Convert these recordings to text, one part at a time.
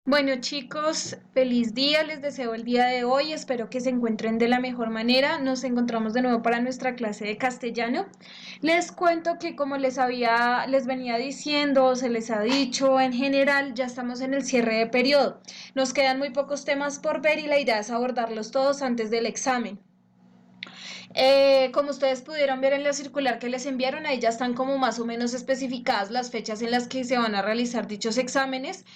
Bueno chicos, feliz día, les deseo el día de hoy, espero que se encuentren de la mejor manera. Nos encontramos de nuevo para nuestra clase de castellano. Les cuento que como les venía diciendo, se les ha dicho, en general ya estamos en el cierre de periodo. Nos quedan muy pocos temas por ver y la idea es abordarlos todos antes del examen. Como ustedes pudieron ver en la circular que les enviaron, ahí ya están como más o menos especificadas las fechas en las que se van a realizar dichos exámenes.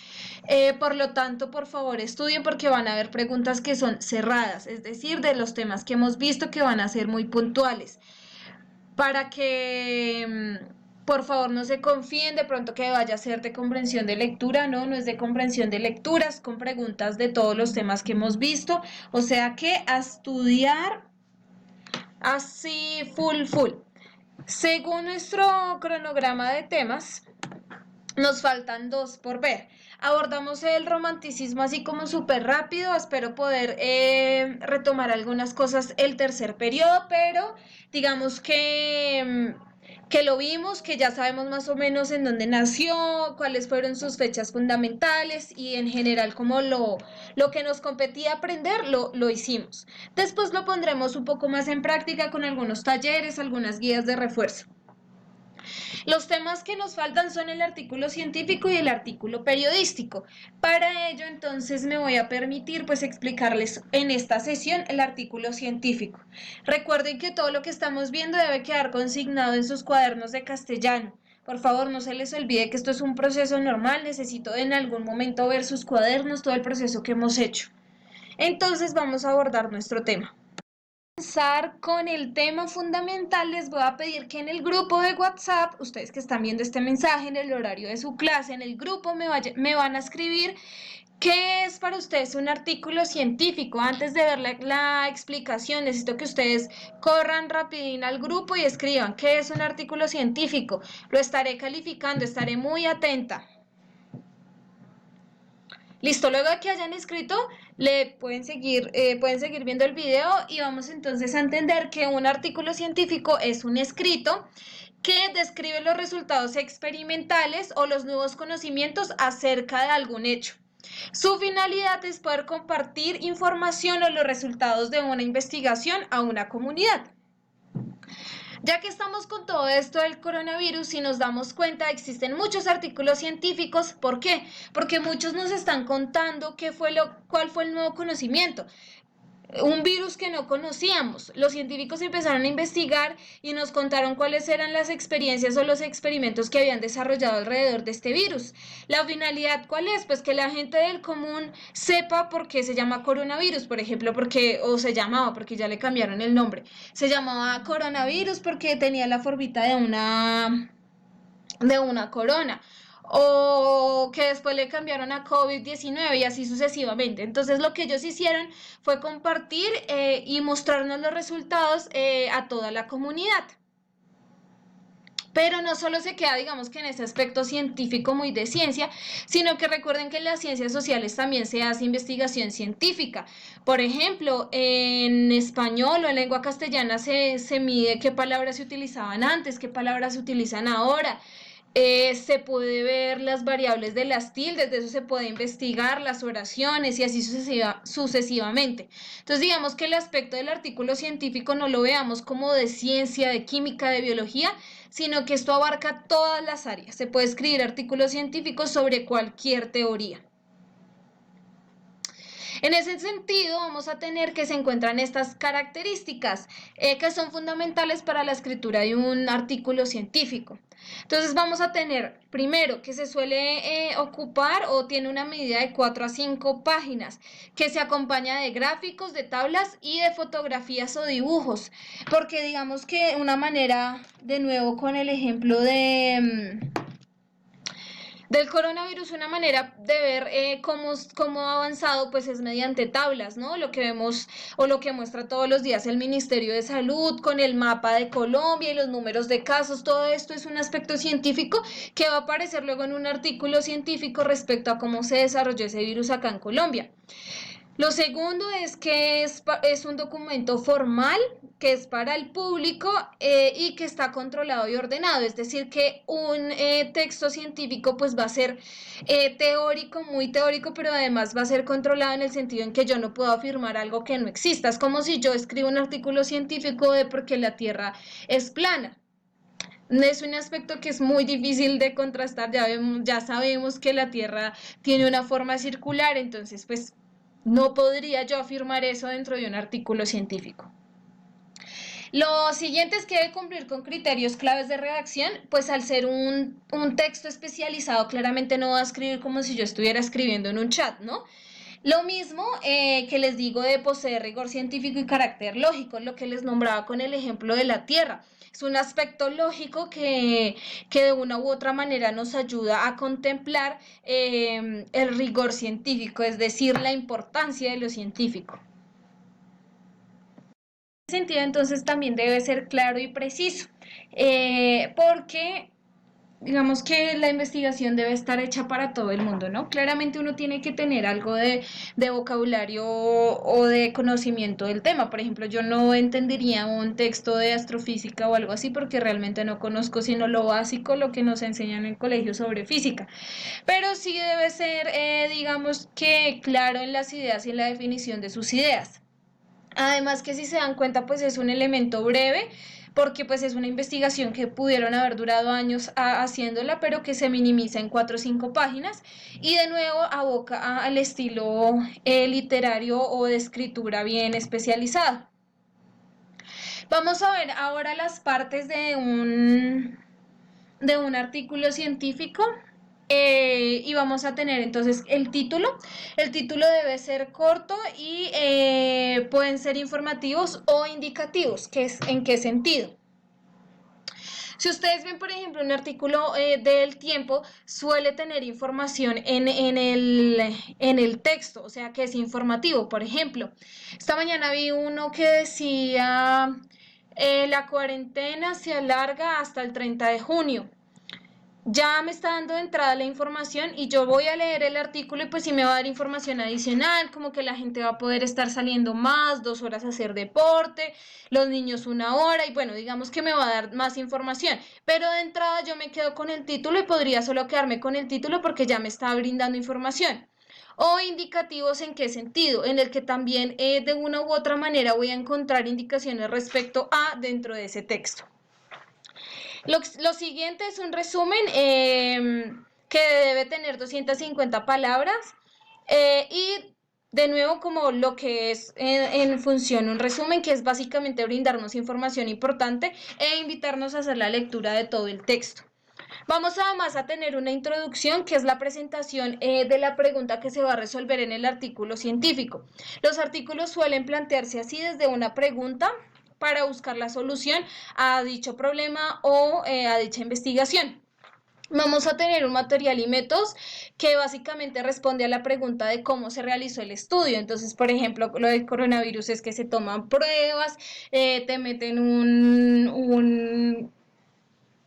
Por lo tanto, por favor, estudien porque van a haber preguntas que son cerradas, es decir, de los temas que hemos visto que van a ser muy puntuales. Para que, por favor, no se confíen de pronto que vaya a ser de comprensión de lectura, no, no es de comprensión de lecturas, con preguntas de todos los temas que hemos visto. O sea que a estudiar así full. Según nuestro cronograma de temas, nos faltan dos por ver. Abordamos el romanticismo así como súper rápido. Espero poder retomar algunas cosas el tercer periodo, pero digamos que lo vimos, que ya sabemos más o menos en dónde nació, cuáles fueron sus fechas fundamentales y en general como lo que nos competía aprender lo hicimos. Después lo pondremos un poco más en práctica con algunos talleres, algunas guías de refuerzo. Los temas que nos faltan son el artículo científico y el artículo periodístico. Para ello, entonces, me voy a permitir pues explicarles en esta sesión el artículo científico. Recuerden que todo lo que estamos viendo debe quedar consignado en sus cuadernos de castellano. Por favor, no se les olvide que esto es un proceso normal, necesito en algún momento ver sus cuadernos, todo el proceso que hemos hecho. Entonces vamos a abordar nuestro tema. Comenzar con el tema fundamental, les voy a pedir que en el grupo de WhatsApp, ustedes que están viendo este mensaje en el horario de su clase, en el grupo me van a escribir qué es para ustedes un artículo científico. Antes de ver la explicación, necesito que ustedes corran rapidín al grupo y escriban qué es un artículo científico. Lo estaré calificando, estaré muy atenta. Listo, luego de que hayan escrito, pueden seguir viendo el video y vamos entonces a entender que un artículo científico es un escrito que describe los resultados experimentales o los nuevos conocimientos acerca de algún hecho. Su finalidad es poder compartir información o los resultados de una investigación a una comunidad. Ya que estamos con todo esto del coronavirus, si nos damos cuenta, existen muchos artículos científicos. ¿Por qué? Porque muchos nos están contando cuál fue el nuevo conocimiento. Un virus que no conocíamos. Los científicos empezaron a investigar y nos contaron cuáles eran las experiencias o los experimentos que habían desarrollado alrededor de este virus. La finalidad, ¿cuál es? Pues que la gente del común sepa por qué se llama coronavirus, por ejemplo, o se llamaba, porque ya le cambiaron el nombre. Se llamaba coronavirus porque tenía la formita de una corona, o que después le cambiaron a COVID-19 y así sucesivamente. Entonces lo que ellos hicieron fue compartir y mostrarnos los resultados a toda la comunidad. Pero no solo se queda, digamos que en ese aspecto científico muy de ciencia, sino que recuerden que en las ciencias sociales también se hace investigación científica. Por ejemplo, en español o en lengua castellana se mide qué palabras se utilizaban antes, qué palabras se utilizan ahora. Se puede ver las variables de las tildes, de eso se puede investigar las oraciones y así sucesivamente. Entonces, digamos que el aspecto del artículo científico no lo veamos como de ciencia, de química, de biología, sino que esto abarca todas las áreas. Se puede escribir artículos científicos sobre cualquier teoría. En ese sentido, vamos a tener que se encuentran estas características que son fundamentales para la escritura de un artículo científico. Entonces vamos a tener, primero, que se suele ocupar o tiene una medida de 4 a 5 páginas, que se acompaña de gráficos, de tablas y de fotografías o dibujos, porque digamos que una manera, de nuevo con el ejemplo del coronavirus, una manera de ver cómo ha avanzado pues es mediante tablas, ¿no? Lo que vemos o lo que muestra todos los días el Ministerio de Salud con el mapa de Colombia y los números de casos. Todo esto es un aspecto científico que va a aparecer luego en un artículo científico respecto a cómo se desarrolló ese virus acá en Colombia. Lo segundo es que es un documento formal, que es para el público y que está controlado y ordenado. Es decir, que un texto científico pues va a ser teórico, muy teórico, pero además va a ser controlado en el sentido en que yo no puedo afirmar algo que no exista. Es como si yo escribo un artículo científico de por qué la Tierra es plana. Es un aspecto que es muy difícil de contrastar, ya sabemos que la Tierra tiene una forma circular, entonces pues no podría yo afirmar eso dentro de un artículo científico. Lo siguiente es que debe cumplir con criterios claves de redacción, pues al ser un texto especializado, claramente no va a escribir como si yo estuviera escribiendo en un chat, ¿no? Lo mismo que les digo de poseer rigor científico y carácter lógico, lo que les nombraba con el ejemplo de la Tierra. Es un aspecto lógico que de una u otra manera nos ayuda a contemplar el rigor científico, es decir, la importancia de lo científico. En ese sentido, entonces, también debe ser claro y preciso, porque digamos que la investigación debe estar hecha para todo el mundo, ¿no? Claramente uno tiene que tener algo de vocabulario o de conocimiento del tema. Por ejemplo, yo no entendería un texto de astrofísica o algo así porque realmente no conozco sino lo básico, lo que nos enseñan en el colegio sobre física. Pero sí debe ser, digamos que claro en las ideas y en la definición de sus ideas. Además que si se dan cuenta, pues es un elemento breve, porque pues es una investigación que pudieron haber durado años haciéndola, pero que se minimiza en 4 o 5 páginas y de nuevo aboca al estilo literario o de escritura bien especializado. Vamos a ver ahora las partes de un artículo científico. Y vamos a tener entonces el título. El título debe ser corto y pueden ser informativos o indicativos. ¿En qué sentido? Si ustedes ven, por ejemplo, un artículo del Tiempo, suele tener información en el texto, o sea que es informativo. Por ejemplo, esta mañana vi uno que decía, la cuarentena se alarga hasta el 30 de junio. Ya me está dando de entrada la información y yo voy a leer el artículo y pues sí me va a dar información adicional, como que la gente va a poder estar saliendo más, 2 horas a hacer deporte, los niños 1 hora y bueno, digamos que me va a dar más información, pero de entrada yo me quedo con el título y podría solo quedarme con el título porque ya me está brindando información. O indicativos en qué sentido, en el que también de una u otra manera voy a encontrar indicaciones respecto a dentro de ese texto. Lo siguiente es un resumen que debe tener 250 palabras y de nuevo como lo que es en función un resumen que es básicamente brindarnos información importante e invitarnos a hacer la lectura de todo el texto. Vamos además a tener una introducción que es la presentación de la pregunta que se va a resolver en el artículo científico. Los artículos suelen plantearse así desde una pregunta para buscar la solución a dicho problema o a dicha investigación. Vamos a tener un material y métodos que básicamente responde a la pregunta de cómo se realizó el estudio. Entonces, por ejemplo, lo del coronavirus es que se toman pruebas, te meten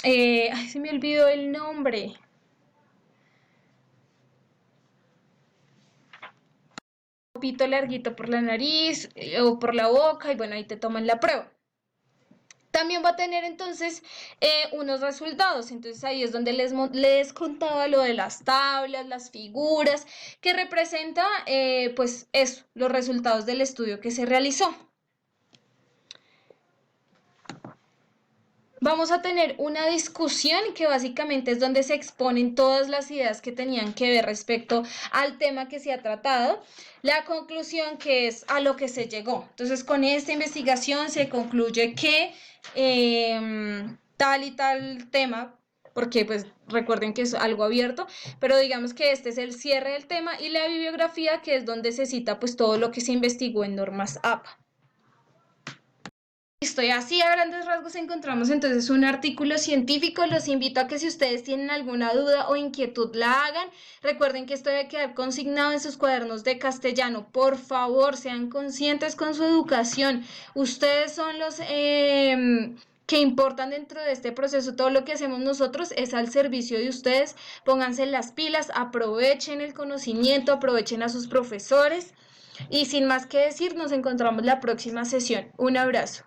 ay, se me olvidó el nombre. Un pito larguito por la nariz o por la boca y bueno, ahí te toman la prueba. También va a tener entonces unos resultados, entonces ahí es donde les contaba lo de las tablas, las figuras, que representa pues eso, los resultados del estudio que se realizó. Vamos a tener una discusión que básicamente es donde se exponen todas las ideas que tenían que ver respecto al tema que se ha tratado. La conclusión que es a lo que se llegó. Entonces, con esta investigación se concluye que tal y tal tema, porque pues recuerden que es algo abierto, pero digamos que este es el cierre del tema y la bibliografía que es donde se cita pues todo lo que se investigó en normas APA. Listo, y así a grandes rasgos encontramos entonces un artículo científico. Los invito a que si ustedes tienen alguna duda o inquietud la hagan. Recuerden que esto debe quedar consignado en sus cuadernos de castellano. Por favor, sean conscientes con su educación. Ustedes son los que importan dentro de este proceso. Todo lo que hacemos nosotros es al servicio de ustedes. Pónganse las pilas, aprovechen el conocimiento, aprovechen a sus profesores. Y sin más que decir, nos encontramos la próxima sesión. Un abrazo.